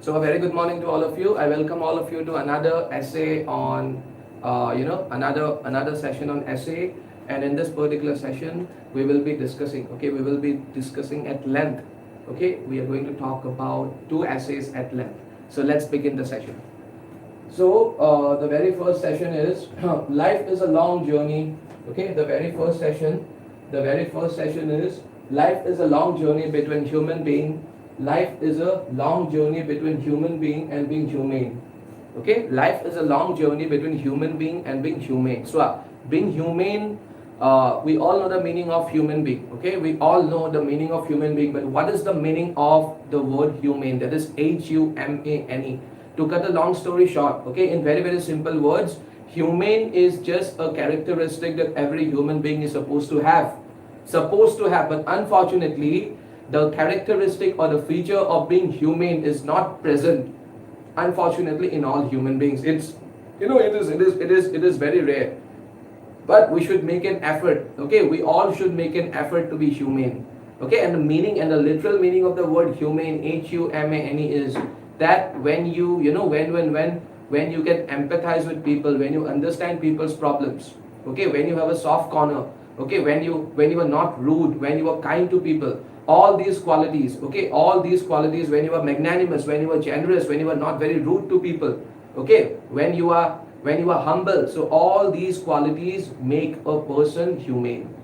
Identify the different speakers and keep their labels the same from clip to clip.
Speaker 1: So a very good morning to all of you. I welcome all of you to another essay on, another session on essay. And in this particular session, we will be discussing. Okay, we will be discussing at length. Okay, we are going to talk about two essays at length. So let's begin the session. So the very first session is life is a long journey. Okay, the very first session is life is a long journey between human being. Life is a long journey between human being and being humane. Okay, life is a long journey between human being and being humane. So being humane, we all know the meaning of human being. Okay, we all know the meaning of human being, but what is the meaning of the word humane? That is HUMANE. To cut a long story short, okay, in very, very simple words, humane is just a characteristic that every human being is supposed to have. But unfortunately, the characteristic or the feature of being humane is not present, unfortunately, in all human beings. It's, it is very rare. But we should make an effort. Okay, we all should make an effort to be humane. Okay, and the meaning and the literal meaning of the word humane, HUMANE, is that when you, when you can empathize with people, when you understand people's problems, okay, when you have a soft corner, okay, when you are not rude, when you are kind to people, all these qualities, okay, all these qualities, when you are magnanimous, when you are generous, when you are not very rude to people, okay, when you are humble, so all these qualities make a person humane.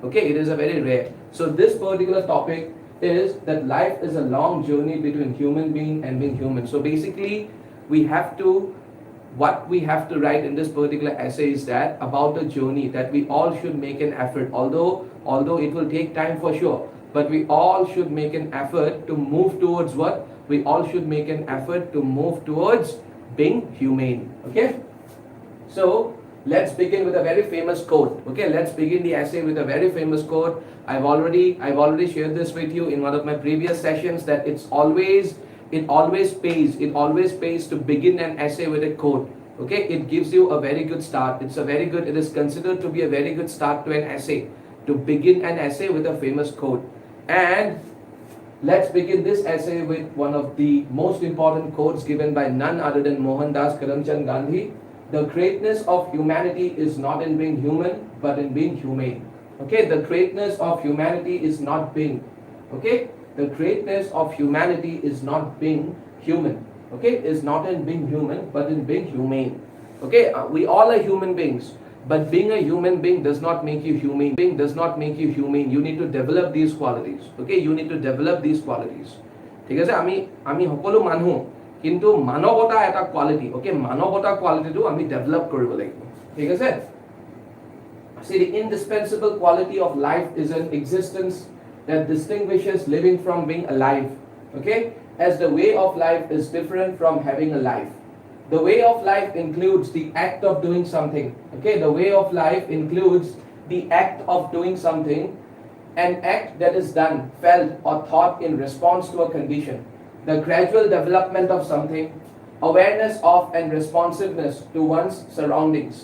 Speaker 1: Okay, it is a very rare. So this particular topic is that life is a long journey between human being and being human. So basically, what we have to write in this particular essay is that about the journey that we all should make an effort, although it will take time for sure, but we all should make an effort to move towards what? We all should make an effort to move towards being humane. Okay? So let's begin with a very famous quote. Okay, let's begin the essay with a very famous quote. I've already shared this with you in one of my previous sessions, that it always pays to begin an essay with a quote. Okay, it gives you a very good start. It is considered to be a very good start to an essay, to begin an essay with a famous quote. And let's begin this essay with one of the most important quotes given by none other than Mohandas Karamchand Gandhi. The greatness of humanity is not in being human, but in being humane. Okay, the greatness of humanity is not being, okay, the greatness of humanity is not being human. Okay, is not in being human, but in being humane. Okay, we all are human beings, but being a human being does not make you humane. Being does not make you humane. You need to develop these qualities. Okay, you need to develop these qualities. ঠিক আছে, আমি সকলো মানুহ, কিন্তু মানৱতা এটা quality, ওকে, মানৱতা কোৱালিটিটো আমি ডেভেলপ কৰিব লাগিব। ঠিক আছে? See, the indispensable quality of life is an existence that distinguishes living from being alive. Okay? As the way of life is different from having a life. The way of life includes the act of doing something. Okay? The way of life includes the act of doing something, an act that is done, felt, or thought in response to a condition. The gradual development of something, awareness of and responsiveness to one's surroundings,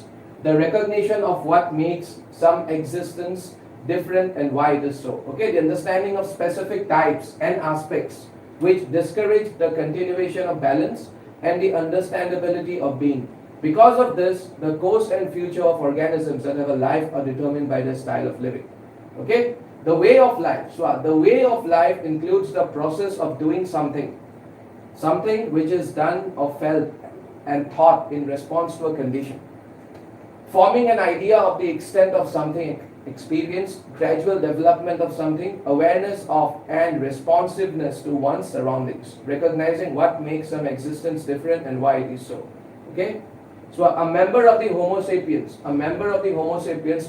Speaker 1: the recognition of what makes some existence different and why it is so. Okay, the understanding of specific types and aspects which discourage the continuation of balance and the understandability of being. Because of this, the course and future of organisms that have a life are determined by their style of living. Okay? The way of life. So the way of life includes the process of doing something which is done or felt and thought in response to a condition. Forming an idea of the extent of something experienced, gradual development of something, awareness of and responsiveness to one's surroundings, recognizing what makes some existence different and why it is so. Okay? So a member of the Homo sapiens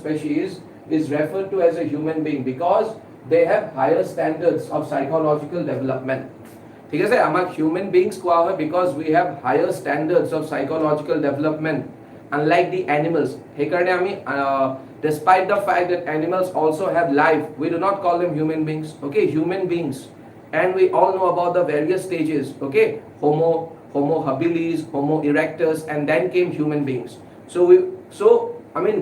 Speaker 1: species is referred to as a human being because they have higher standards of psychological development. ঠিক আছে, আমাক human beings কোৱা হয় because we have higher standards of psychological development, unlike the animals. সেইকাৰণে আমি despite the fact that animals also have life, we do not call them human beings. Okay, human beings. And we all know about the various stages. Okay, Homo habilis, Homo erectus, and then came human beings.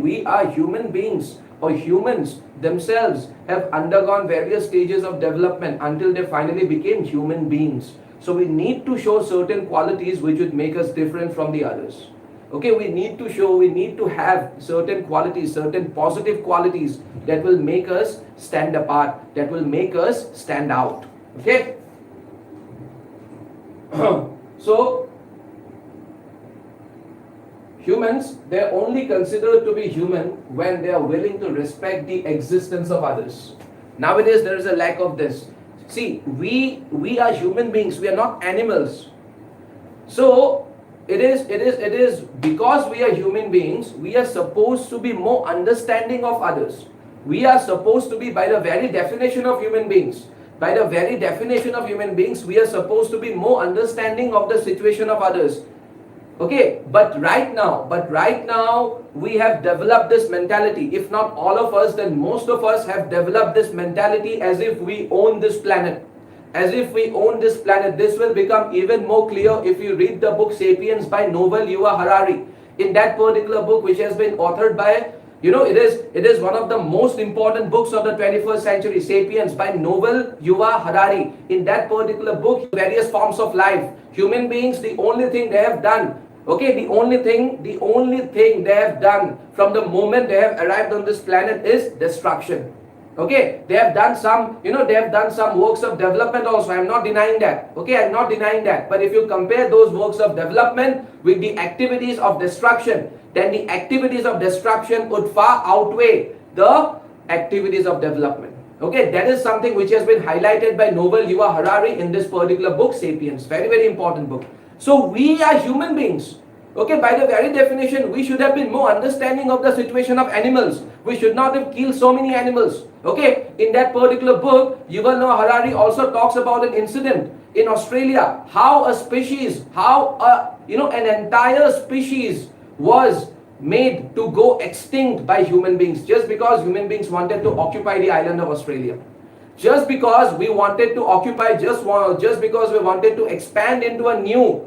Speaker 1: We are human beings, or humans themselves have undergone various stages of development until they finally became human beings. So we need to show certain qualities which would make us different from the others. Okay, we need to have certain qualities, certain positive qualities that will make us stand apart, that will make us stand out. Okay. So humans, they're only considered to be human when they are willing to respect the existence of others. Nowadays there is a lack of this. See, we are human beings, we are not animals. So it is because we are human beings, we are supposed to be more understanding of others. We are supposed to be, by the very definition of human beings, we are supposed to be more understanding of the situation of others. Okay, but right now we have developed this mentality. If not all of us, then most of us have developed this mentality as if we own this planet. As if we own this planet. This will become even more clear if you read the book Sapiens by Yuval Noah Harari. In that particular book, which has been authored by, it is one of the most important books of the 21st century, Sapiens by Yuval Noah Harari. In that particular book, various forms of life. Human beings, the only thing they have done, the only thing they have done from the moment they have arrived on this planet is destruction. Okay, they have done some, they have done some works of development also. I am not denying that. Okay, I am not denying that. But if you compare those works of development with the activities of destruction, then the activities of destruction would far outweigh the activities of development. Okay, that is something which has been highlighted by Yuval Noah Harari in this particular book, Sapiens. Very, very important book. So we are human beings. Okay, by the very definition, we should have been more understanding of the situation of animals. We should not have killed so many animals. Okay, in that particular book, Yuval Noah Harari also talks about an incident in Australia, how a species, an entire species was made to go extinct by human beings just because human beings wanted to occupy the island of Australia. Just because we wanted to occupy, just because we wanted to expand into a new,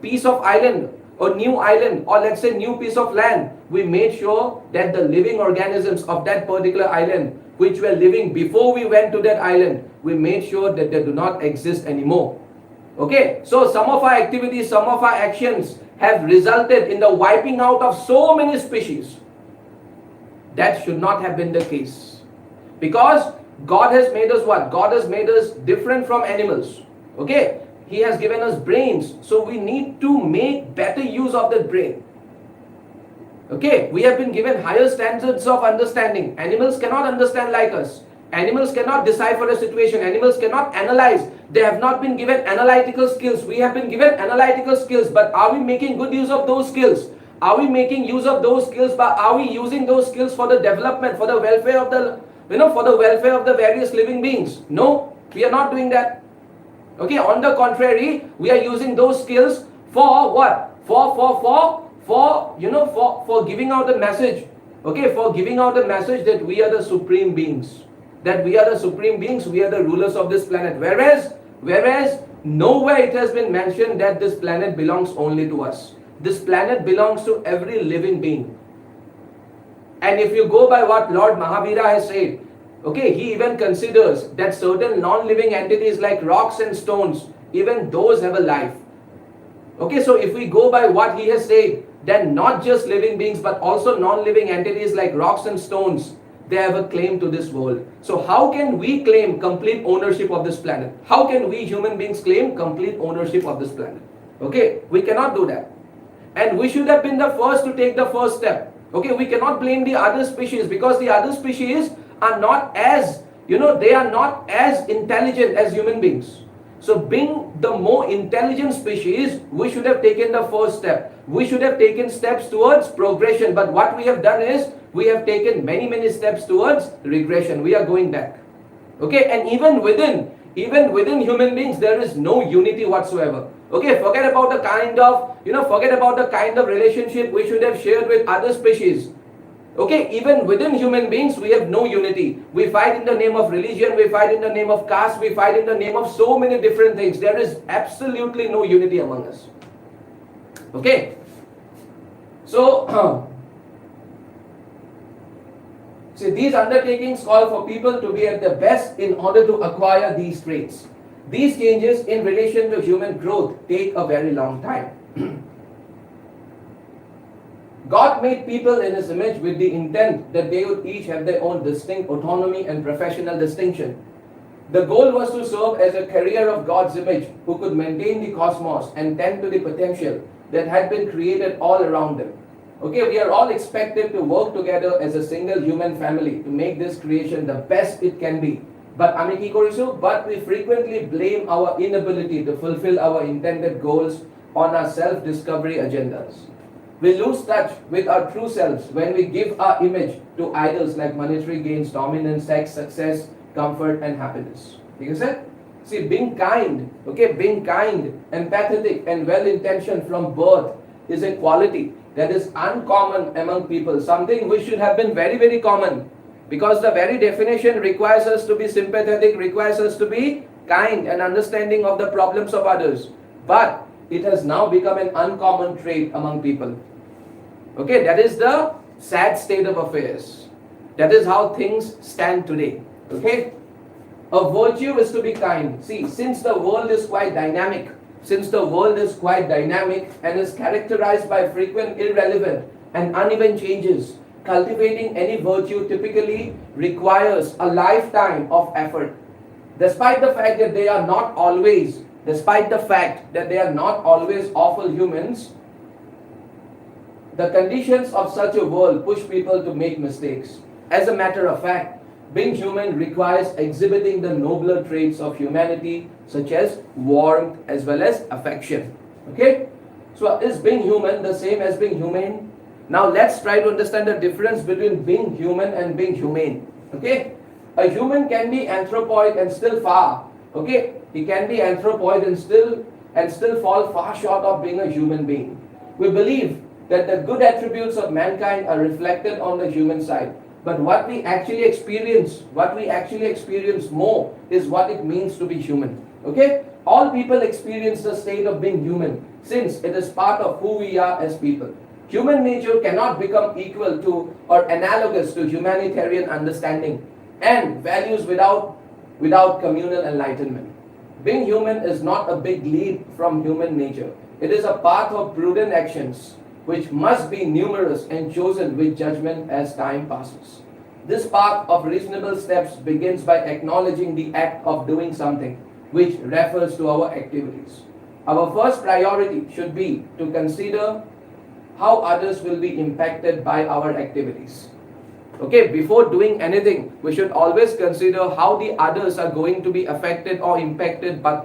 Speaker 1: piece of island, or new island, or let's say new piece of land, we made sure that the living organisms of that particular island, which were living before we went to that island, we made sure that they do not exist anymore. Okay, so some of our activities, some of our actions have resulted in the wiping out of so many species. That should not have been the case. Because God has made us what? God has made us different from animals. Okay, He has given us brains, so we need to make better use of that brain. Okay, we have been given higher standards of understanding. Animals cannot understand like us. Animals cannot decipher a situation. Animals cannot analyze. They have not been given analytical skills. We have been given analytical skills, but are we making good use of those skills? Are we making use of those skills, but are we using those skills for the development, for the welfare of the, for the welfare of the various living beings? No, we are not doing that. Okay, on the contrary, we are using those skills for what? For giving out the message. Okay, for giving out the message that we are the supreme beings. That we are the supreme beings, we are the rulers of this planet. Whereas nowhere it has been mentioned that this planet belongs only to us. This planet belongs to every living being. And if you go by what Lord Mahavira has said, okay, he even considers that certain non-living entities like rocks and stones, even those have a life. Okay, so if we go by what he has said, then not just living beings but also non-living entities like rocks and stones, they have a claim to this world. So how can we claim complete ownership of this planet? How can we human beings claim complete ownership of this planet? Okay, we cannot do that. And we should have been the first to take the first step. Okay, we cannot blame the other species because the other species are not as, they are not as intelligent as human beings. So being the more intelligent species, we should have taken the first step. We should have taken steps towards progression. But what we have done is, we have taken many steps towards regression. We are going back. Okay, and even within human beings, there is no unity whatsoever. Okay, forget about the kind of relationship we should have shared with other species. Okay, even within human beings, we have no unity. We fight in the name of religion, we fight in the name of caste, we fight in the name of so many different things. There is absolutely no unity among us. Okay, so see, these undertakings call for people to be at their best in order to acquire these traits. These changes in relation to human growth take a very long time. God made people in His image with the intent that they would each have their own distinct autonomy and professional distinction. The goal was to serve as a carrier of God's image who could maintain the cosmos and tend to the potential that had been created all around them. Okay, we are all expected to work together as a single human family to make this creation the best it can be. But we frequently blame our inability to fulfill our intended goals on our self-discovery agendas. We lose touch with our true selves when we give our image to idols like monetary gains, dominance, sex, success, comfort, and happiness. You see? See, being kind, empathetic, and well-intentioned from birth is a quality that is uncommon among people, something which should have been very, very common, because the very definition requires us to be sympathetic, requires us to be kind and understanding of the problems of others. But it has now become an uncommon trait among people. Okay, that is the sad state of affairs. That is how things stand today. Okay, a virtue is to be kind. See, since the world is quite dynamic and is characterized by frequent irrelevant and uneven changes, cultivating any virtue typically requires a lifetime of effort. Despite the fact that they are not always awful humans, the conditions of such a world push people to make mistakes. As a matter of fact, being human requires exhibiting the nobler traits of humanity, such as warmth as well as affection. Okay? So is being human the same as being humane? Now let's try to understand the difference between being human and being humane. Okay? A human can be anthropoid and still far. Okay? He can be anthropoid and still fall far short of being a human being. We believe that the good attributes of mankind are reflected on the human side. But what we actually experience more is what it means to be human. Okay? All people experience the state of being human, since it is part of who we are as people. Human nature cannot become equal to or analogous to humanitarian understanding and values without communal enlightenment. Being human is not a big leap from human nature. It is a path of prudent actions which must be numerous and chosen with judgment as time passes. This path of reasonable steps begins by acknowledging the act of doing something, which refers to our activities. Our first priority should be to consider how others will be impacted by our activities. Okay, before doing anything, we should always consider how the others are going to be affected or impacted by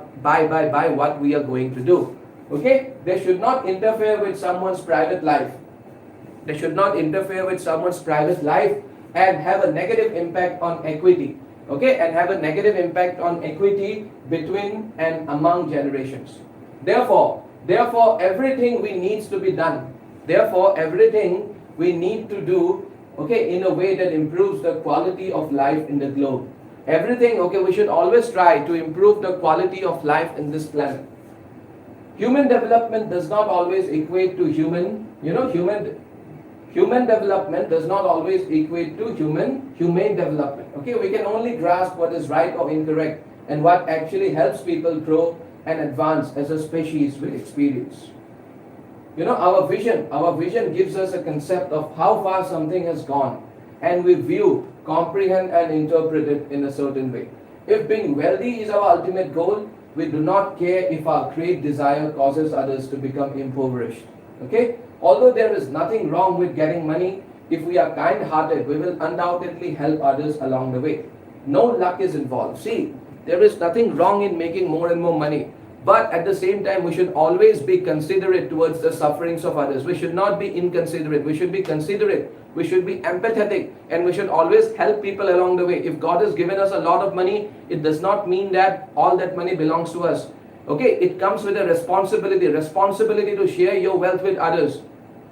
Speaker 1: what we are going to do. Okay, they should not interfere with someone's private life. And have a negative impact on equity. Okay, and have a negative impact on equity between and among generations. Therefore, everything we need to do, okay, in a way that improves the quality of life in the globe. We should always try to improve the quality of life in this planet. Human development does not always equate to human development does not always equate to humane development. Okay, we can only grasp what is right or incorrect and what actually helps people grow and advance as a species with experience. Our vision gives us a concept of how far something has gone, and we view, comprehend, and interpret it in a certain way. If being wealthy is our ultimate goal, we do not care if our great desire causes others to become impoverished. Okay? Although there is nothing wrong with getting money, if we are kind-hearted, we will undoubtedly help others along the way. No luck is involved. See, there is nothing wrong in making more and more money. But at the same time, we should always be considerate towards the sufferings of others. We should not be inconsiderate. We should be considerate. We should be empathetic. And we should always help people along the way. If God has given us a lot of money, it does not mean that all that money belongs to us. Okay, it comes with a responsibility to share your wealth with others.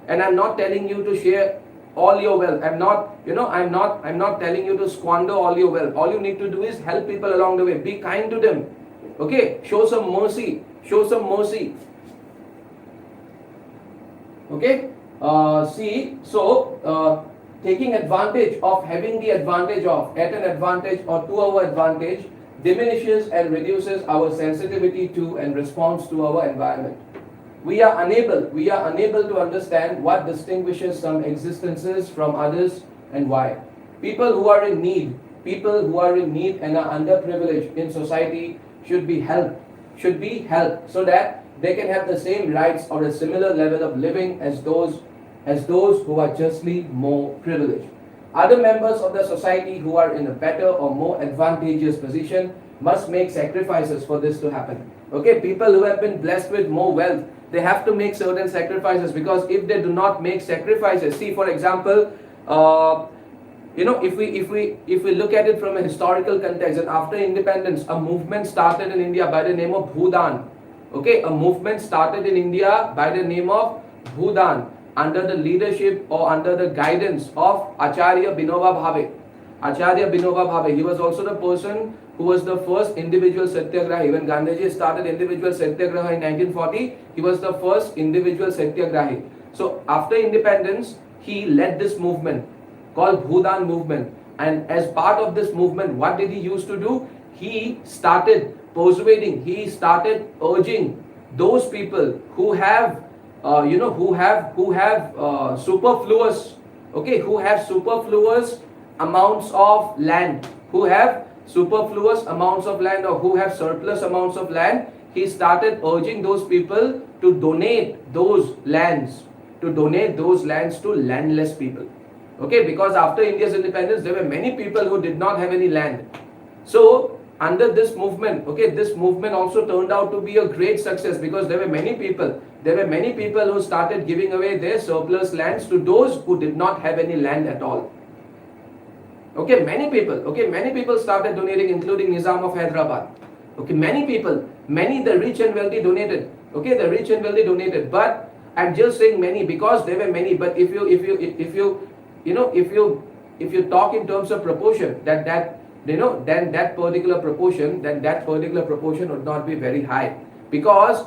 Speaker 1: And I'm not telling you to share all your wealth. I'm not telling you to squander all your wealth. All you need to do is help people along the way. Be kind to them. Okay, show some mercy. Okay, taking advantage of having the advantage of, at an advantage or to our advantage, diminishes and reduces our sensitivity to and response to our environment. We are unable to understand what distinguishes some existences from others and why. People who are in need, and are underprivileged in society should be helped so that they can have the same rights or a similar level of living as those who are justly more privileged. Other members of the society who are in a better or more advantageous position must make sacrifices for this to happen. Okay, people who have been blessed with more wealth, they have to make certain sacrifices, because if they do not make sacrifices, see, for example, if we look at it from a historical context, and after independence, a movement started in India by the name of Bhudan. Okay, a movement started in India by the name of Bhudan, under the leadership or under the guidance of Acharya Vinoba Bhave. Acharya Vinoba Bhave, he was also the person who was the first individual satyagrahi. When Gandhiji started individual satyagraha in 1940, he was the first individual satyagrahi. So after independence, he led this movement called Bhudan movement. And as part of this movement, what did he used to do? He started persuading, he started urging those people who have superfluous, okay, who have superfluous amounts of land, who have superfluous amounts of land, or who have surplus amounts of land. He started urging those people to donate those lands, to landless people. Okay, because after India's independence, there were many people who did not have any land. So under this movement, okay, this movement also turned out to be a great success, because there were many people who started giving away their surplus lands to those who did not have any land at all. Okay, many people started donating, including Nizam of Hyderabad. Okay, the rich and wealthy donated. Okay, the rich and wealthy donated. But I'm just saying many because there were many. But if you talk in terms of proportion, then that particular proportion would not be very high. Because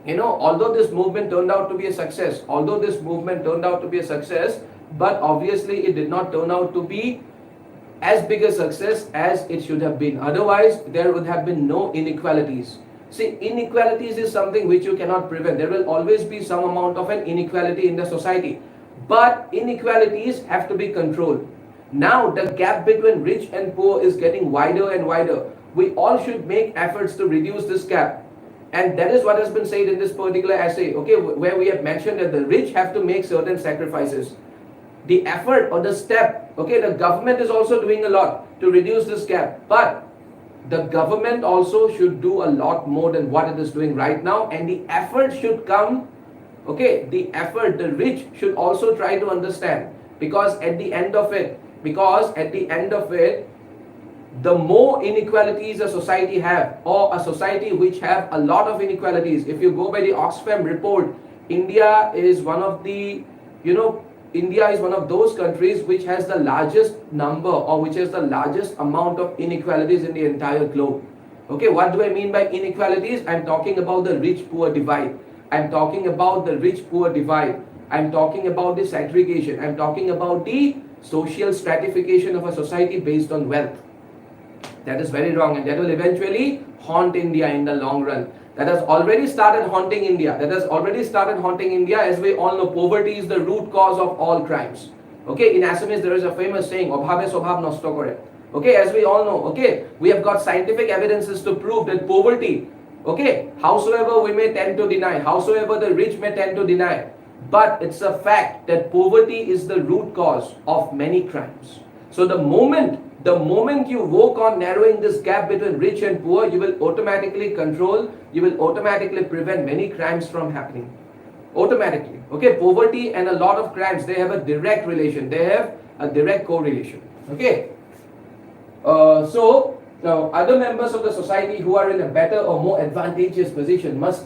Speaker 1: although this movement turned out to be a success, but obviously it did not turn out to be as big a success as it should have been. Otherwise, there would have been no inequalities. See, inequalities is something which you cannot prevent. There will always be some amount of an inequality in the society. But inequalities have to be controlled. Now, the gap between rich and poor is getting wider and wider. We all should make efforts to reduce this gap. And that is what has been said in this particular essay, okay, where we have mentioned that the rich have to make certain sacrifices. The effort or the step, okay, the government is also doing a lot to reduce this gap. But the government also should do a lot more than what it is doing right now. And the effort should come, okay, the rich should also try to understand. Because at the end of it, the more inequalities a society have, or a society which have a lot of inequalities, if you go by the Oxfam report, India is one of those countries which has the largest number, or which has the largest amount of inequalities in the entire globe. Okay, what do I mean by inequalities? I'm talking about the rich-poor divide. I'm talking about the segregation. I'm talking about the social stratification of a society based on wealth. That is very wrong, and that will eventually haunt India in the long run. That has already started haunting India. As we all know, poverty is the root cause of all crimes. Okay, in Assamese there is a famous saying, "Obhave sobhav nosto kore." Okay, as we all know, okay, we have got scientific evidences to prove that poverty, okay, howsoever we may tend to deny, howsoever the rich may tend to deny, but it's a fact that poverty is the root cause of many crimes. So the moment you work on narrowing this gap between rich and poor, you will automatically prevent many crimes from happening. Automatically. Okay, poverty and a lot of crimes, they have a direct relation. They have a direct correlation. Okay. Other members of the society who are in a better or more advantageous position must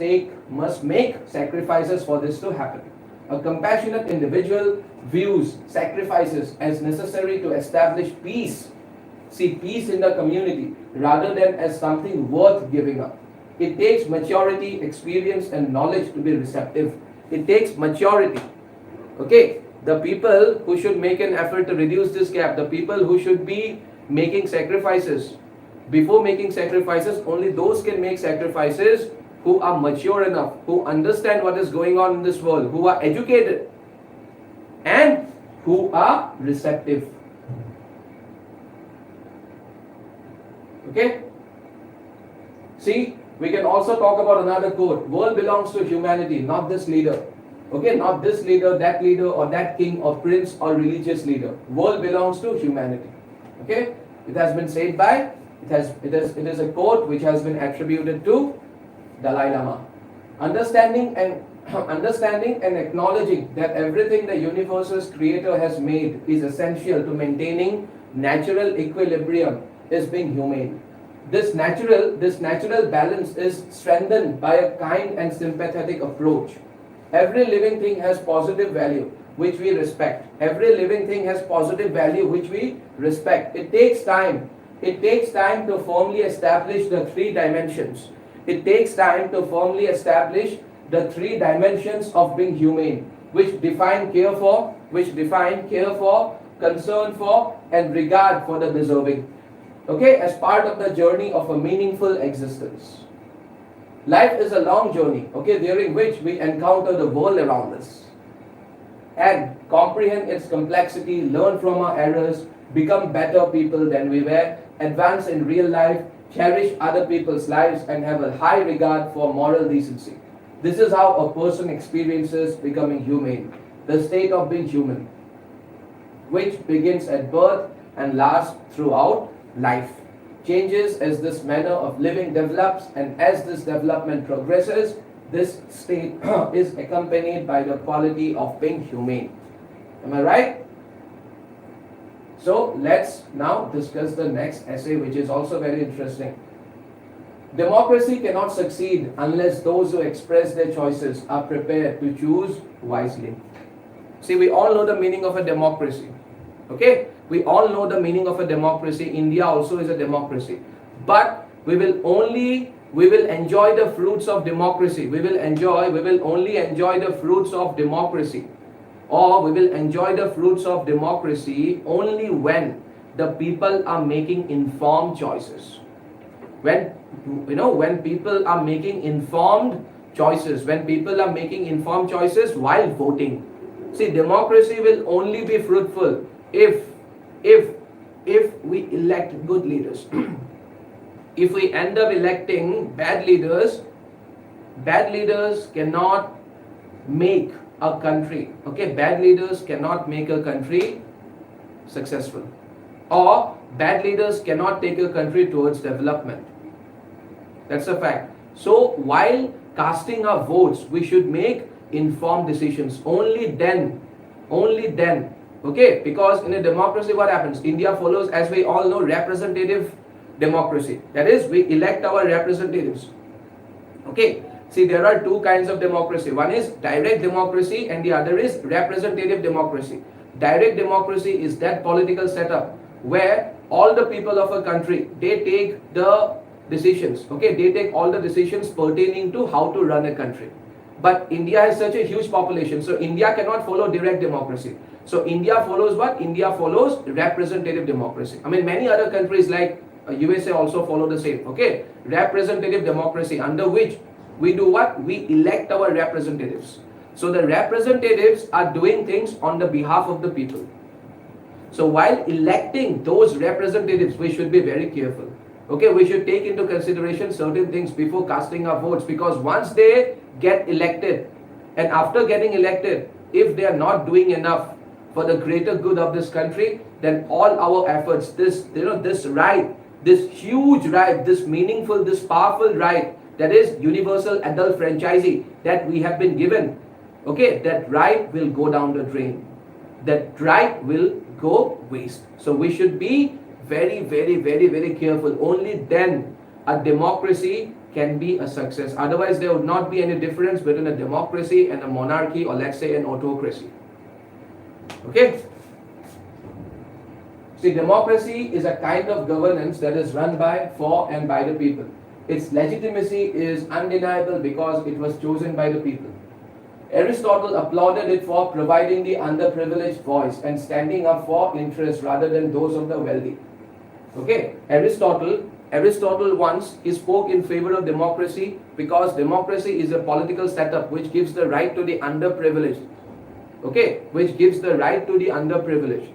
Speaker 1: make sacrifices for this to happen. A compassionate individual views sacrifices as necessary to establish peace. See, peace in the community rather than as something worth giving up. It takes maturity, experience, and knowledge to be receptive. It takes maturity. Okay, the people who should make an effort to reduce this gap, the people who should be making sacrifices, Before making sacrifices, only those can make sacrifices who are mature enough, who understand what is going on in this world, who are educated, and who are receptive. Okay? See, we can also talk about another quote. World belongs to humanity, not this leader. Okay, not this leader, that leader, or that king, or prince, or religious leader. World belongs to humanity. Okay? It has been said by, it is a quote which has been attributed to Dalai Lama. Understanding and acknowledging that everything the universe's creator has made is essential to maintaining natural equilibrium is being humane. This natural balance is strengthened by a kind and sympathetic approach. Every living thing has positive value which we respect. Every living thing has positive value which we respect. It takes time. It takes time to firmly establish the three dimensions. It takes time to firmly establish the three dimensions of being humane, which define care for, concern for, and regard for the deserving. Okay, as part of the journey of a meaningful existence. Life is a long journey, okay, during which we encounter the world around us and comprehend its complexity, learn from our errors, become better people than we were, advance in real life, cherish other people's lives, and have a high regard for moral decency. This is how a person experiences becoming humane, the state of being human, which begins at birth and lasts throughout life. Changes as this manner of living develops, and as this development progresses, this state is accompanied by the quality of being humane. Am I right? So let's now discuss the next essay, which is also very interesting. Democracy cannot succeed unless those who express their choices are prepared to choose wisely. See, we all know the meaning of a democracy. Okay? We all know the meaning of a democracy. India also is a democracy. But we will enjoy the fruits of democracy. We will only enjoy the fruits of democracy. Or we will enjoy the fruits of democracy only when the people are making informed choices. When people are making informed choices, while voting. See, democracy will only be fruitful if we elect good leaders. If we end up electing bad leaders cannot make a country, okay, bad leaders cannot make a country successful, or bad leaders cannot take a country towards development. That's a fact. So while casting our votes, we should make informed decisions. Only then, okay, because in a democracy what happens? India follows, as we all know, representative democracy. That is, we elect our representatives. Okay, see, there are two kinds of democracy. One is direct democracy and the other is representative democracy. Direct democracy is that political setup where all the people of a country, they take the decisions, okay, they take all the decisions pertaining to how to run a country. But India has such a huge population, so India cannot follow direct democracy. So India follows what? India follows representative democracy. I mean, many other countries like USA also follow the same, okay, representative democracy, under which we do what? We elect our representatives. So the representatives are doing things on the behalf of the people. So while electing those representatives, we should be very careful. Okay, we should take into consideration certain things before casting our votes, because once they get elected, and after getting elected, if they are not doing enough for the greater good of this country, then all our efforts, this right, this huge right, this meaningful, this powerful right, that is universal adult franchisee that we have been given, okay, that right will go down the drain. That right will go waste. So we should be very, very, very, very careful. Only then a democracy can be a success. Otherwise, there would not be any difference between a democracy and a monarchy, or let's say an autocracy. Okay? See, democracy is a kind of governance that is run by, for, and by the people. Its legitimacy is undeniable because it was chosen by the people. Aristotle applauded it for providing the underprivileged voice and standing up for interests rather than those of the wealthy. Okay, Aristotle Aristotle once he spoke in favor of democracy because democracy is a political setup which gives the right to the underprivileged. Okay, which gives the right to the underprivileged.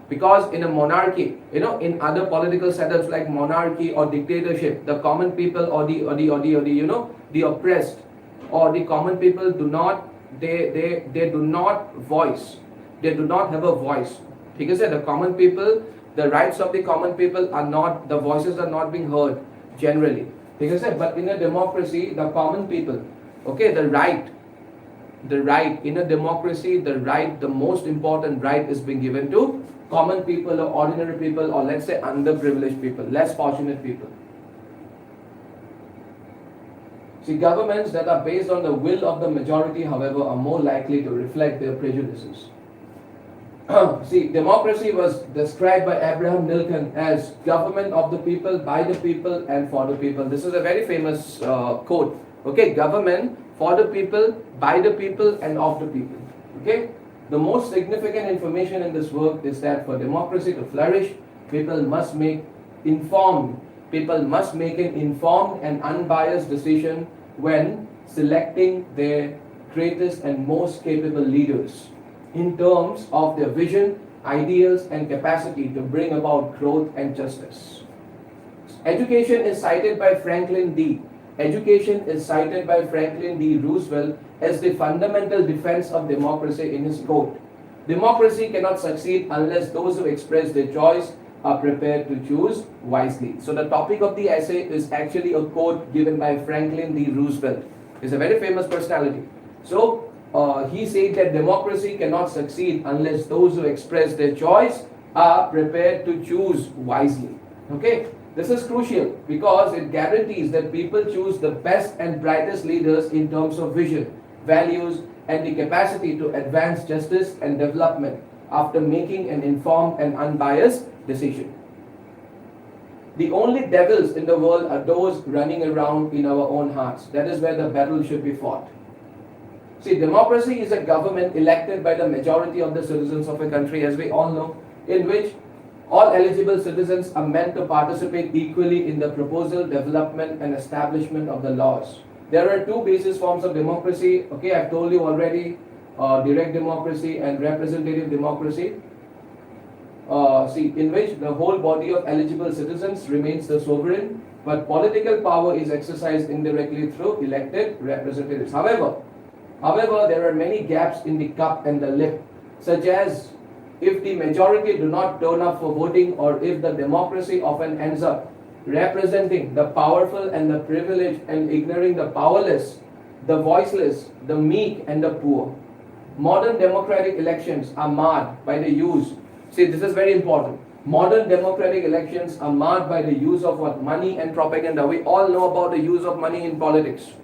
Speaker 1: Because in a monarchy, in other political setups like monarchy or dictatorship, the common people or the oppressed or the common people do not do not voice. They do not have a voice. Because the common people, the rights of the common people are not, the voices are not being heard generally. But in a democracy, the common people, okay, the right in a democracy, the most important right is being given to common people or ordinary people, or let's say underprivileged people, less fortunate people. See, governments that are based on the will of the majority, however, are more likely to reflect their prejudices. See, democracy was described by Abraham Lincoln as government of the people, by the people, and for the people. This is a very famous quote. Okay, government for the people, by the people, and of the people. Okay, the most significant information in this work is that for democracy to flourish, people must make an informed and unbiased decision when selecting their greatest and most capable leaders in terms of their vision, ideals, and capacity to bring about growth and justice. Education is cited by Franklin D. Roosevelt as the fundamental defense of democracy in his quote, "Democracy cannot succeed unless those who express their choice are prepared to choose wisely." So the topic of the essay is actually a quote given by Franklin D. Roosevelt. He's a very famous personality. So he said that democracy cannot succeed unless those who express their choice are prepared to choose wisely. Okay, this is crucial because it guarantees that people choose the best and brightest leaders in terms of vision, values, and the capacity to advance justice and development after making an informed and unbiased decision. The only devils in the world are those running around in our own hearts. That is where the battle should be fought. See, democracy is a government elected by the majority of the citizens of a country, as we all know, in which all eligible citizens are meant to participate equally in the proposal, development, and establishment of the laws. There are two basic forms of democracy. Okay, I've told you already, direct democracy and representative democracy. In which the whole body of eligible citizens remains the sovereign, but political power is exercised indirectly through elected representatives. However, there are many gaps in the cup and the lip, such as if the majority do not turn up for voting, or if the democracy often ends up representing the powerful and the privileged and ignoring the powerless, the voiceless, the meek, and the poor. Modern democratic elections are marred by the use. See, this is very important. Modern democratic elections are marred by the use of what? Money and propaganda. We all know about the use of money in politics.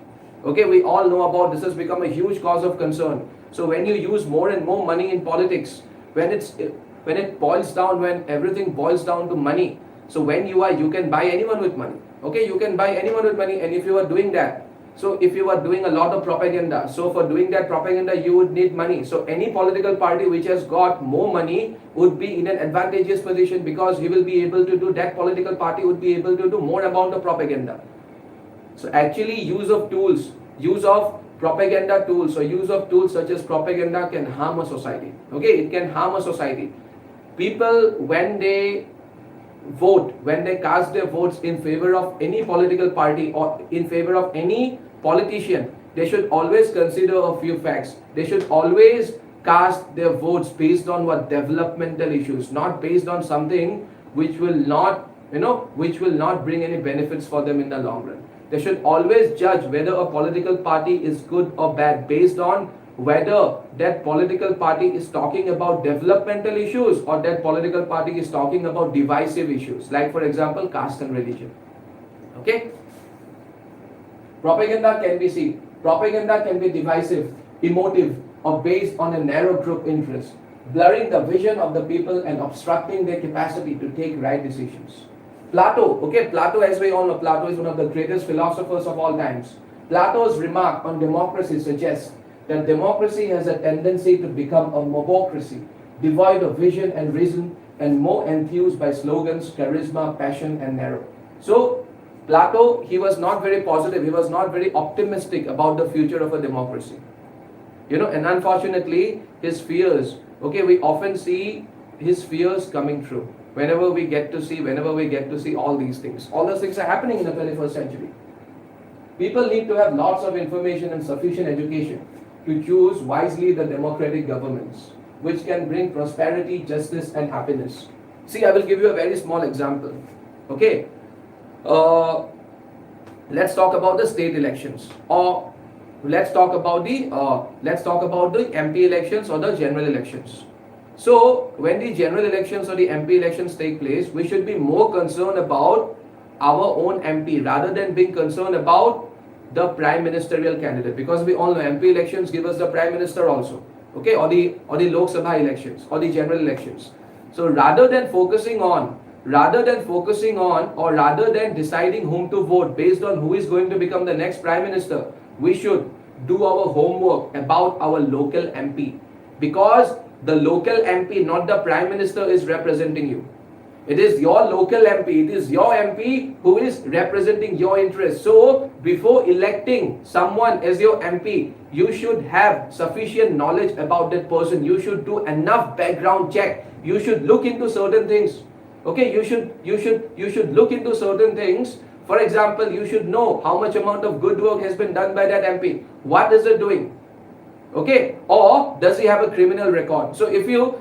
Speaker 1: Okay, we all know about this has become a huge cause of concern. So when you use more and more money in politics, when everything boils down to money, so you can buy anyone with money. Okay, you can buy anyone with money, and if you are doing that, so if you are doing a lot of propaganda, so for doing that propaganda you would need money. So any political party which has got more money would be in an advantageous position, because that political party would be able to do more amount of propaganda. So actually use of propaganda tools, or use of tools such as propaganda can harm a society. Okay, it can harm a society. People, when they cast their votes in favor of any political party or in favor of any politician, they should always consider a few facts. They should always cast their votes based on what? Developmental issues, not based on something which will not bring any benefits for them in the long run. They should always judge whether a political party is good or bad based on whether that political party is talking about developmental issues or that political party is talking about divisive issues, like for example caste and religion. Okay, propaganda can be divisive, emotive, or based on a narrow group interest, blurring the vision of the people and obstructing their capacity to take right decisions. Plato, as we all know, Plato is one of the greatest philosophers of all times. Plato's remark on democracy suggests that democracy has a tendency to become a mobocracy, devoid of vision and reason, and more enthused by slogans, charisma, passion, and narrow. So Plato, he was not very positive, he was not very optimistic about the future of a democracy. And unfortunately, his fears, okay, we often see his fears coming true. Whenever we get to see all these things. All those things are happening in the 21st century. People need to have lots of information and sufficient education to choose wisely the democratic governments, which can bring prosperity, justice, and happiness. See, I will give you a very small example. Okay, let's talk about the state elections, or let's talk about the MP elections or the general elections. So, when the general elections or the MP elections take place, we should be more concerned about our own MP rather than being concerned about the prime ministerial candidate, because we all know MP elections give us the prime minister also, okay, or the Lok Sabha elections or the general elections. So rather than focusing on or rather than deciding whom to vote based on who is going to become the next prime minister, we should do our homework about our local MP, because the local MP, not the prime minister, is representing you. It is your local MP, it is your MP who is representing your interests. So, before electing someone as your MP, you should have sufficient knowledge about that person. You should do enough background check. You should look into certain things. Okay, you should look into certain things. For example, you should know how much amount of good work has been done by that MP. What is it doing? Okay, or does he have a criminal record? So if you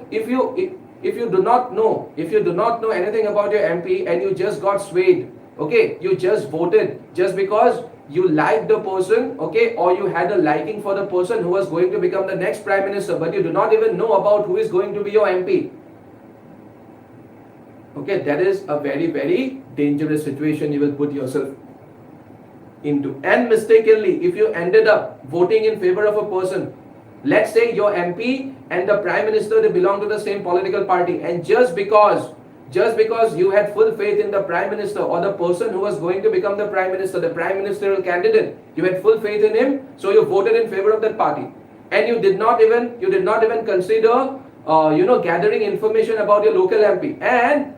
Speaker 1: do not know anything about your MP and you just got swayed, okay, you just voted just because you liked the person, okay, or you had a liking for the person who was going to become the next prime minister, but you do not even know about who is going to be your MP. Okay, that is a very, very dangerous situation you will put yourself into. And mistakenly, if you ended up voting in favor of a person, let's say your MP and the prime minister, they belong to the same political party, and just because you had full faith in the prime minister or the person who was going to become the prime minister, the prime ministerial candidate, you had full faith in him, so you voted in favor of that party, and you did not even consider gathering information about your local MP. And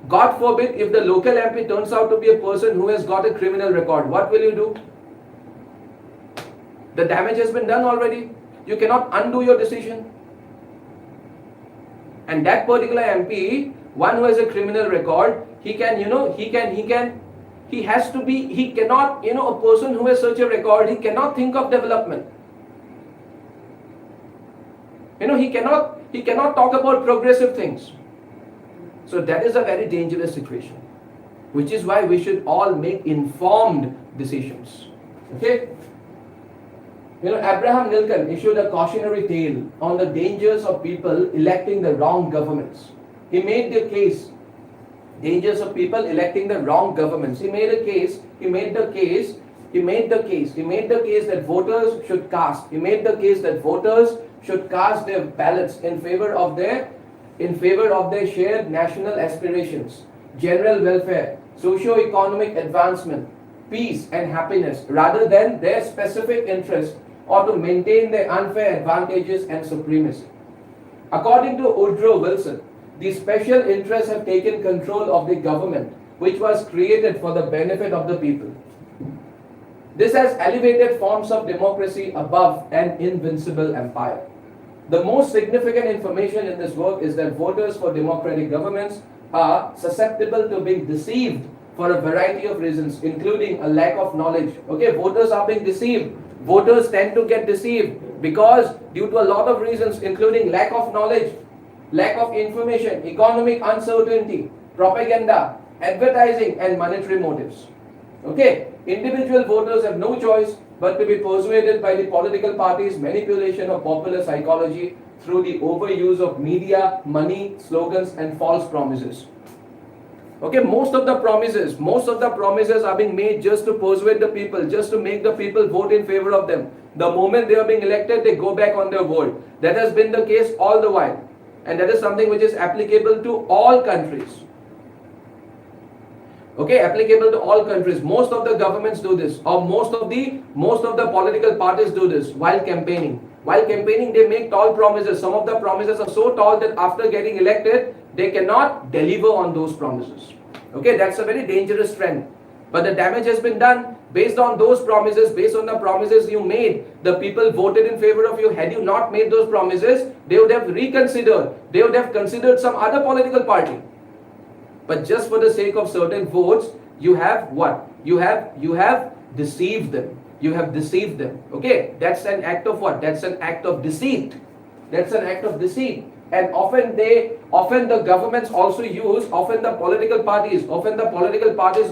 Speaker 1: God forbid, if the local MP turns out to be a person who has got a criminal record, what will you do? The damage has been done already. You cannot undo your decision. And that particular MP, one who has a criminal record, a person who has such a record, he cannot think of development. He cannot talk about progressive things. So that is a very dangerous situation, which is why we should all make informed decisions. Okay? Abraham Lincoln issued a cautionary tale on the dangers of people electing the wrong governments. He made the case, dangers of people electing the wrong governments. He made the case that voters should cast their ballots in favor of their shared national aspirations, general welfare, socio-economic advancement, peace and happiness, rather than their specific interest or to maintain their unfair advantages and supremacy. According to Woodrow Wilson, the special interests have taken control of the government, which was created for the benefit of the people. This has elevated forms of democracy above an invincible empire. The most significant information in this work is that voters for democratic governments are susceptible to being deceived for a variety of reasons, including a lack of knowledge. Okay, voters are being deceived. Voters tend to get deceived because due to a lot of reasons, including lack of knowledge, lack of information, economic uncertainty, propaganda, advertising, and monetary motives. Okay, individual voters have no choice but to be persuaded by the political parties' manipulation of popular psychology through the overuse of media, money, slogans, and false promises. Okay, most of the promises are being made just to persuade the people, just to make the people vote in favor of them. The moment they are being elected, they go back on their word. That has been the case all the while. And that is something which is applicable to all countries. Okay, applicable to all countries. Most of the governments do this, or most of the political parties do this while campaigning. While campaigning, they make tall promises. Some of the promises are so tall that after getting elected, they cannot deliver on those promises. Okay, that's a very dangerous trend. But the damage has been done based on those promises, based on the promises you made. The people voted in favor of you. Had you not made those promises, they would have reconsidered. They would have considered some other political party. But just for the sake of certain votes, you have what? You have deceived them. You have deceived them. Okay, that's an act of what? That's an act of deceit. That's an act of deceit. And often the governments also use, often the political parties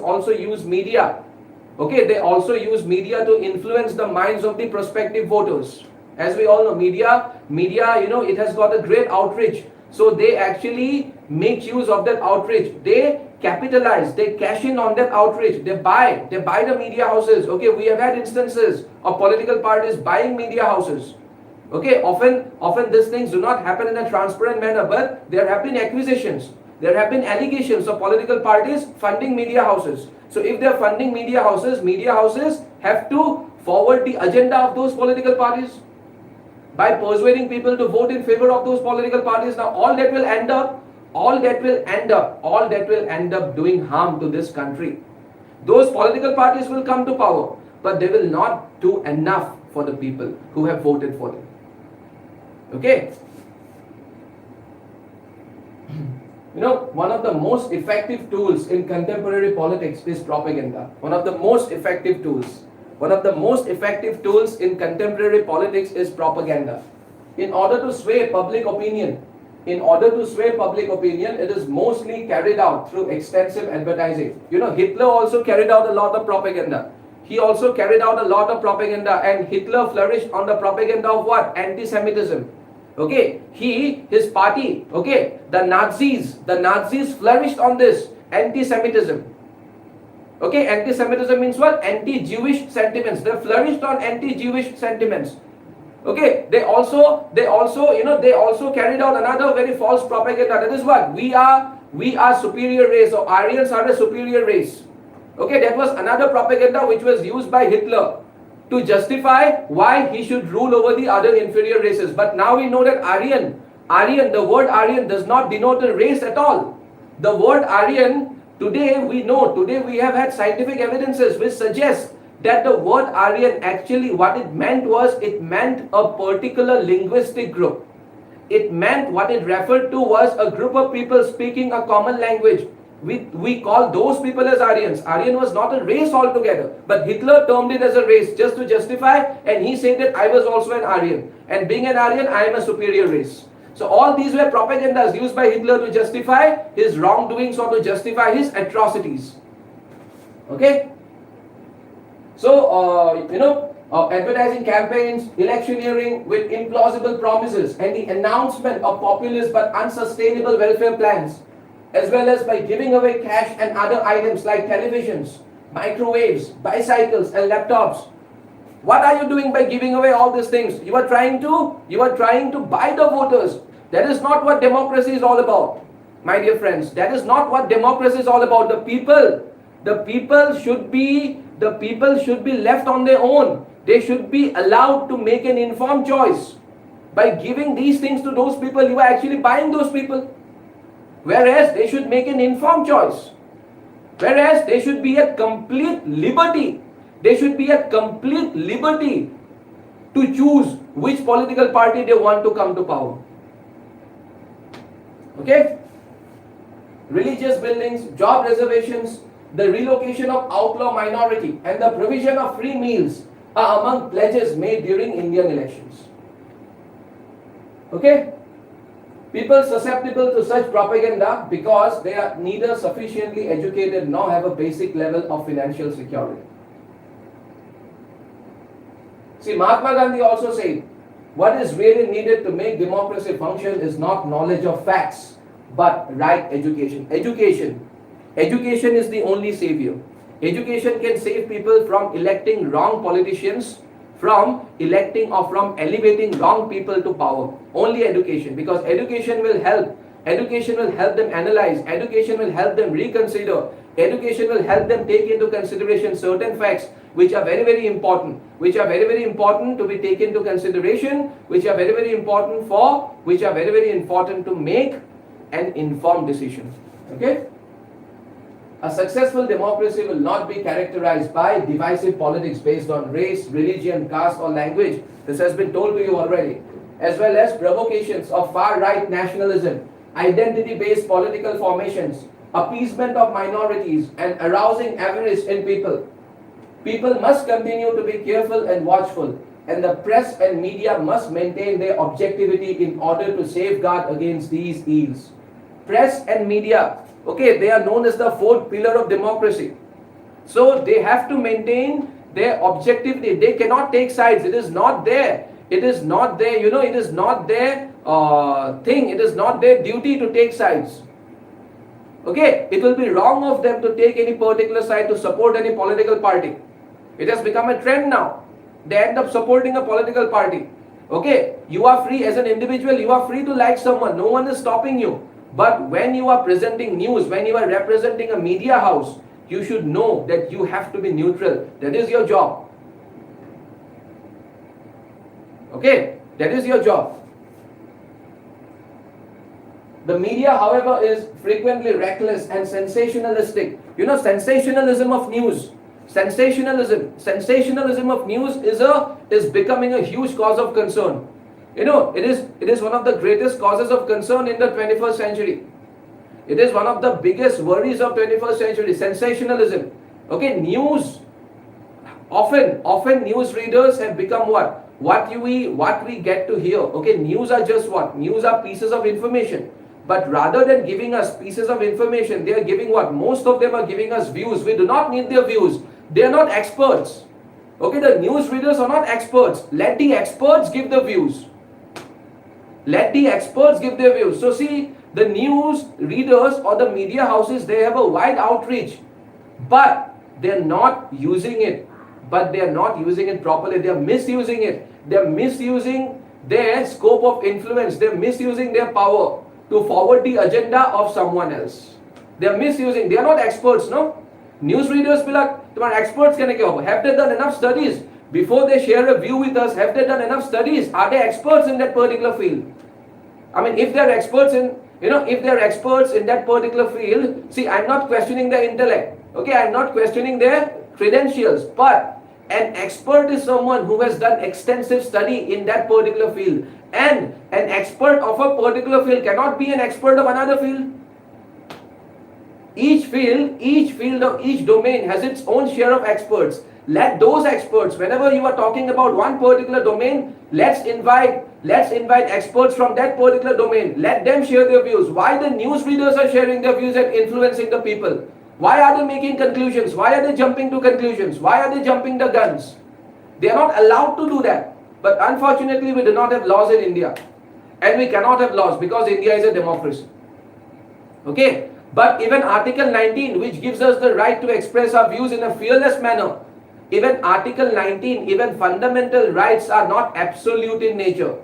Speaker 1: also use media. Okay, they also use media to influence the minds of the prospective voters. As we all know, media, it has got a great outreach. So they actually make use of that outreach. They capitalize, they cash in on that outreach. They buy the media houses. Okay, we have had instances of political parties buying media houses. Okay, often these things do not happen in a transparent manner, but there have been accusations, there have been allegations of political parties funding media houses. So if they are funding media houses have to forward the agenda of those political parties by persuading people to vote in favor of those political parties. Now all that will end up doing harm to this country. Those political parties will come to power, but they will not do enough for the people who have voted for them. Okay. One of the most effective tools in contemporary politics is propaganda. One of the most effective tools in contemporary politics is propaganda. In order to sway public opinion, it is mostly carried out through extensive advertising. Hitler also carried out a lot of propaganda. And Hitler flourished on the propaganda of what? Anti-Semitism. Okay, his party, okay, the Nazis flourished on this anti-Semitism. Okay, anti-Semitism means what? Anti-Jewish sentiments. They flourished on anti-Jewish sentiments. Okay, they also carried out another very false propaganda. That is what? We are superior race, or Aryans are a superior race. Okay, that was another propaganda which was used by Hitler to justify why he should rule over the other inferior races. But now we know that Aryan, the word Aryan does not denote a race at all. The word Aryan, today we have had scientific evidences which suggest that the word Aryan actually what it meant a particular linguistic group. What it referred to was a group of people speaking a common language. We call those people as Aryans. Aryan was not a race altogether, but Hitler termed it as a race just to justify, and he said that I was also an Aryan, and being an Aryan, I am a superior race. So all these were propagandas used by Hitler to justify his wrongdoings or to justify his atrocities. Okay? So, advertising campaigns, electioneering with implausible promises, and the announcement of populist but unsustainable welfare plans, as well as by giving away cash and other items like televisions, microwaves, bicycles and laptops. What are you doing by giving away all these things? You are trying to buy the voters. That is not what democracy is all about, my dear friends. That is not what democracy is all about. The people should be left on their own. They should be allowed to make an informed choice. By giving these things to those people, you are actually buying those people. Whereas they should make an informed choice. Whereas they should be at complete liberty. They should be at complete liberty to choose which political party they want to come to power. Okay? Religious buildings, job reservations, the relocation of outlaw minority, and the provision of free meals are among pledges made during Indian elections. Okay? People susceptible to such propaganda because they are neither sufficiently educated nor have a basic level of financial security. See, Mahatma Gandhi also said, what is really needed to make democracy function is not knowledge of facts, but right education. Education is the only savior. Education can save people from electing wrong politicians, from elevating wrong people to power. Only education, because education will help them analyze, education will help them reconsider, education will help them take into consideration certain facts which are very, very important, to be taken into consideration, which are very, very important to make an informed decision. Okay? A successful democracy will not be characterized by divisive politics based on race, religion, caste, or language. This has been told to you already. As well as provocations of far-right nationalism, identity-based political formations, appeasement of minorities, and arousing avarice in people. People must continue to be careful and watchful, and the press and media must maintain their objectivity in order to safeguard against these evils. Press and media, okay, they are known as the fourth pillar of democracy. So they have to maintain their objectivity. They cannot take sides. It is not there. It is not their, it is not their thing. It is not their duty to take sides. Okay, it will be wrong of them to take any particular side to support any political party. It has become a trend now. They end up supporting a political party. Okay, you are free as an individual. You are free to like someone. No one is stopping you. But when you are presenting news, when you are representing a media house, you should know that you have to be neutral. That is your job. Okay, that is your job. The media, however, is frequently reckless and sensationalistic. Sensationalism of news. Sensationalism of news is becoming a huge cause of concern. It is one of the greatest causes of concern in the 21st century. It is one of the biggest worries of 21st century, sensationalism. Okay, news. Often news readers have become what? What we get to hear. Okay, news are just what? News are pieces of information. But rather than giving us pieces of information, they are giving what? Most of them are giving us views. We do not need their views. They are not experts. Okay, the news readers are not experts. Let the experts give the views. Let the experts give their views. So see, the news readers or the media houses, they have a wide outreach, but they're not using it. But they're not using it properly. They're misusing it. They're misusing their scope of influence. They're misusing their power to forward the agenda of someone else. They're misusing. They are not experts, no? News readers be like, experts can have they done enough studies before they share a view with us? Have they done enough studies? Are they experts in that particular field? I mean, if they're experts in, if they're experts in that particular field, see, I'm not questioning their intellect. Okay, I'm not questioning their credentials, but an expert is someone who has done extensive study in that particular field. And an expert of a particular field cannot be an expert of another field. Each domain has its own share of experts. Let those experts, whenever you are talking about one particular domain, let's invite experts from that particular domain. Let them share their views. Why the news readers are sharing their views and influencing the people? Why are they making conclusions? Why are they jumping to conclusions? Why are they jumping the guns? They are not allowed to do that. But unfortunately, we do not have laws in India. And we cannot have laws because India is a democracy. Okay? But even Article 19, which gives us the right to express our views in a fearless manner, even Article 19, even fundamental rights are not absolute in nature.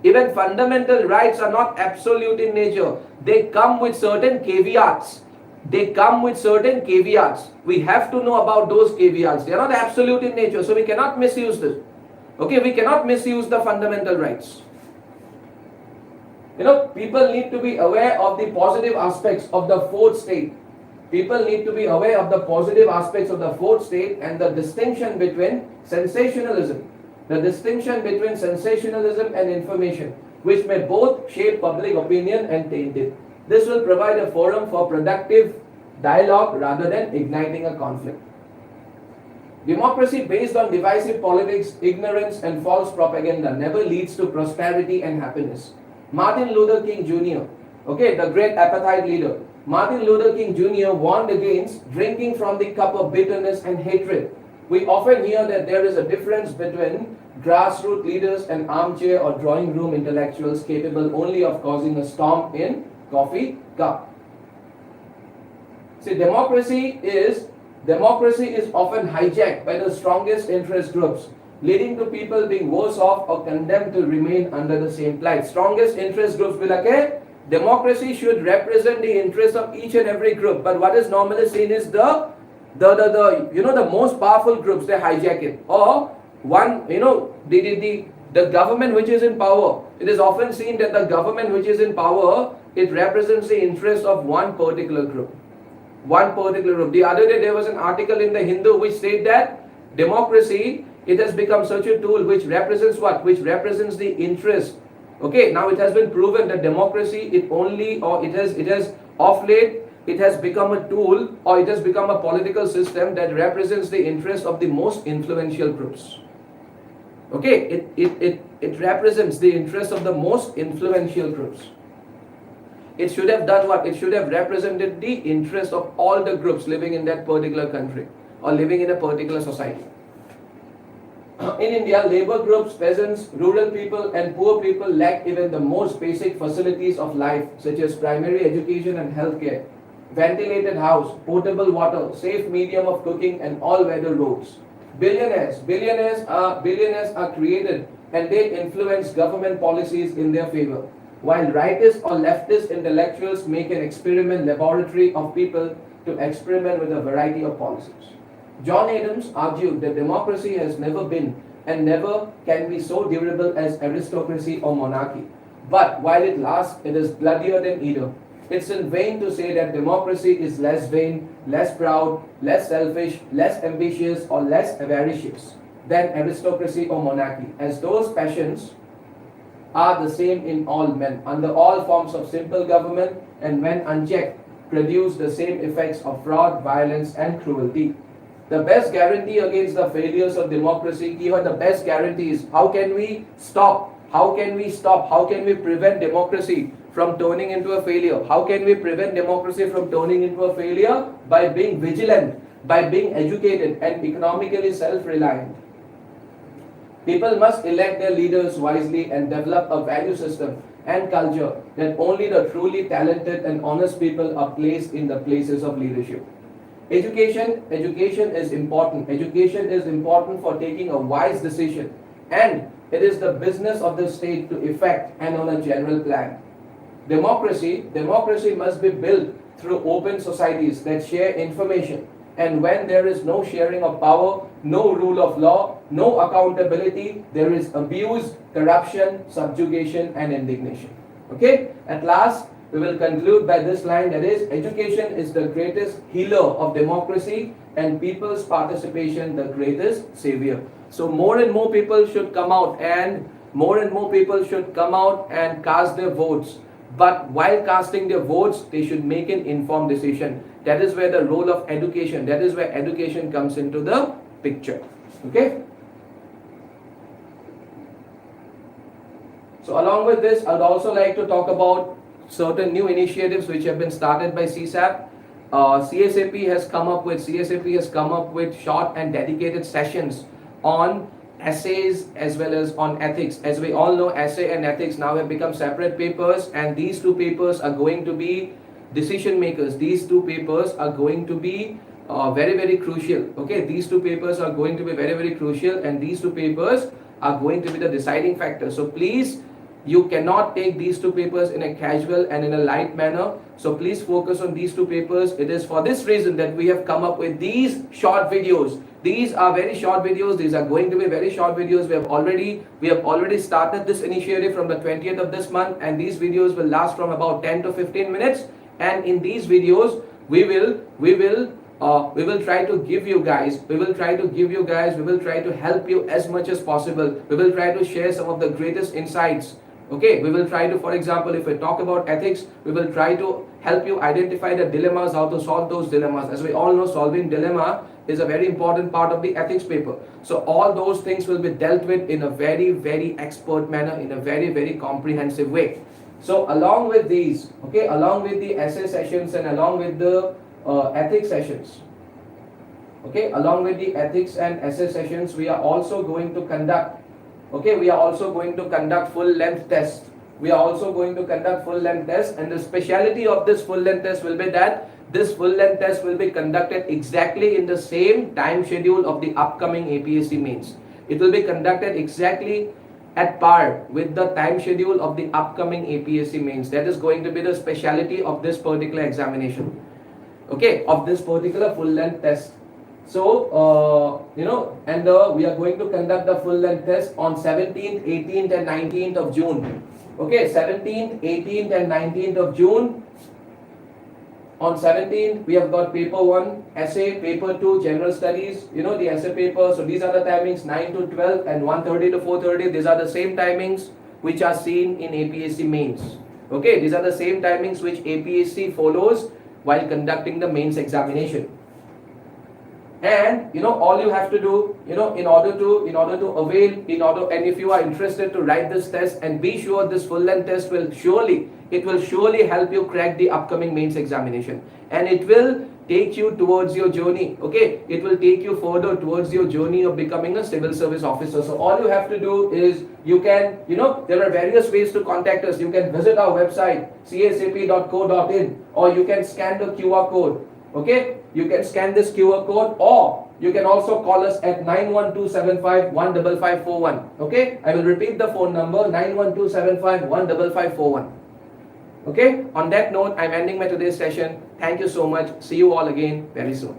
Speaker 1: Even fundamental rights are not absolute in nature. They come with certain caveats. We have to know about those caveats. They are not absolute in nature, so we cannot misuse this. Okay, we cannot misuse the fundamental rights. People need to be aware of the positive aspects of the fourth state. People need to be aware of the positive aspects of the fourth state and the distinction between sensationalism. The distinction between sensationalism and information, which may both shape public opinion and taint it. This will provide a forum for productive dialogue rather than igniting a conflict. Democracy based on divisive politics, ignorance, and false propaganda never leads to prosperity and happiness. Martin Luther King Jr., the great apartheid leader, Martin Luther King Jr. warned against drinking from the cup of bitterness and hatred. We often hear that there is a difference between grassroots leaders and armchair or drawing room intellectuals capable only of causing a storm in coffee cup. See, democracy is often hijacked by the strongest interest groups, leading to people being worse off or condemned to remain under the same plight. Strongest interest groups will okay, democracy should represent the interests of each and every group, but what is normally seen is the most powerful groups, they hijack it. Or the government which is in power, it is often seen that the government which is in power, it represents the interest of one particular group. one particular group. The other day there was an article in the Hindu which said that democracy, it has become such a tool which represents what? Which represents the interest. Okay, now it has been proven that democracy, it has of late, it has become a tool, or it has become a political system that represents the interest of the most influential groups. Okay, it represents the interest of the most influential groups. It should have done what? It should have represented the interest of all the groups living in that particular country or living in a particular society. In India, labor groups, peasants, rural people and poor people lack even the most basic facilities of life, such as primary education and healthcare, ventilated house, potable water, safe medium of cooking and all-weather roads. Billionaires are created and they influence government policies in their favor, while rightist or leftist intellectuals make an experiment laboratory of people to experiment with a variety of policies. John Adams argued that democracy has never been and never can be so durable as aristocracy or monarchy. But while it lasts, it is bloodier than either. It's in vain to say that democracy is less vain, less proud, less selfish, less ambitious, or less avaricious than aristocracy or monarchy, as those passions are the same in all men, under all forms of simple government, and when unchecked, produce the same effects of fraud, violence, and cruelty. The best guarantee against the failures of democracy, even the best guarantee is how can we stop? How can we stop? How can we prevent democracy from turning into a failure? How can we prevent democracy from turning into a failure? By being vigilant, by being educated and economically self-reliant. People must elect their leaders wisely and develop a value system and culture that only the truly talented and honest people are placed in the places of leadership. Education is important. Education is important for taking a wise decision, and it is the business of the state to effect and on a general plan. Democracy must be built through open societies that share information, and when there is no sharing of power, no rule of law, no accountability, there is abuse, corruption, subjugation and indignation. Okay, at last we will conclude by this line, that is, education is the greatest healer of democracy and people's participation the greatest savior. So more and more people should come out and cast their votes. But while casting their votes, they should make an informed decision. That is where the role of education, that is where education comes into the picture. Okay? So along with this, I'd also like to talk about certain new initiatives which have been started by CSAP. CSAP has come up with short and dedicated sessions on essays as well as on ethics. As we all know, essay and ethics now have become separate papers, and these two papers are going to be decision makers. These two papers are going to be very, very crucial. Okay, these two papers are going to be very, very crucial, and these two papers are going to be the deciding factor. So please, you cannot take these two papers in a casual and in a light manner. So please focus on these two papers. It is for this reason that we have come up with these short videos. These are very short videos. These are going to be very short videos. We have already started this initiative from the 20th of this month, and these videos will last from about 10 to 15 minutes. And in these videos, we will try to give you guys, we will try to help you as much as possible. We will try to share some of the greatest insights. Okay, we will try to, for example, if we talk about ethics, we will try to help you identify the dilemmas, how to solve those dilemmas. As we all know, solving dilemma is a very important part of the ethics paper. So all those things will be dealt with in a very, very expert manner, in a very, very comprehensive way. So along with these, okay, along with the essay sessions and along with the ethics sessions, okay, along with the ethics and essay sessions, we are also going to conduct full-length tests. And the speciality of this full-length test will be that this full-length test will be conducted exactly in the same time schedule of the upcoming APSC mains. It will be conducted exactly at par with the time schedule of the upcoming APSC mains. That is going to be the speciality of this particular examination. Okay, of this particular full-length test. So, we are going to conduct the full-length test on 17th, 18th and 19th of June. Okay, 17th, 18th and 19th of June. On 17th, we have got paper 1, essay, paper 2, general studies, the essay paper. So these are the timings 9 to 12 and 1:30 to 4:30. These are the same timings which are seen in APSC mains. Okay, these are the same timings which APSC follows while conducting the mains examination. And all you have to do, in order to avail, and if you are interested to write this test, and be sure this full length test will surely help you crack the upcoming mains examination, and it will take you towards your journey. Okay, it will take you further towards your journey of becoming a civil service officer. So all you have to do is, you can, there are various ways to contact us. You can visit our website csap.co.in, or you can scan the QR code. Okay, you can scan this QR code, or you can also call us at 91275-15541. Okay, I will repeat the phone number, 91275-15541. Okay, on that note, I'm ending my today's session. Thank you so much. See you all again very soon.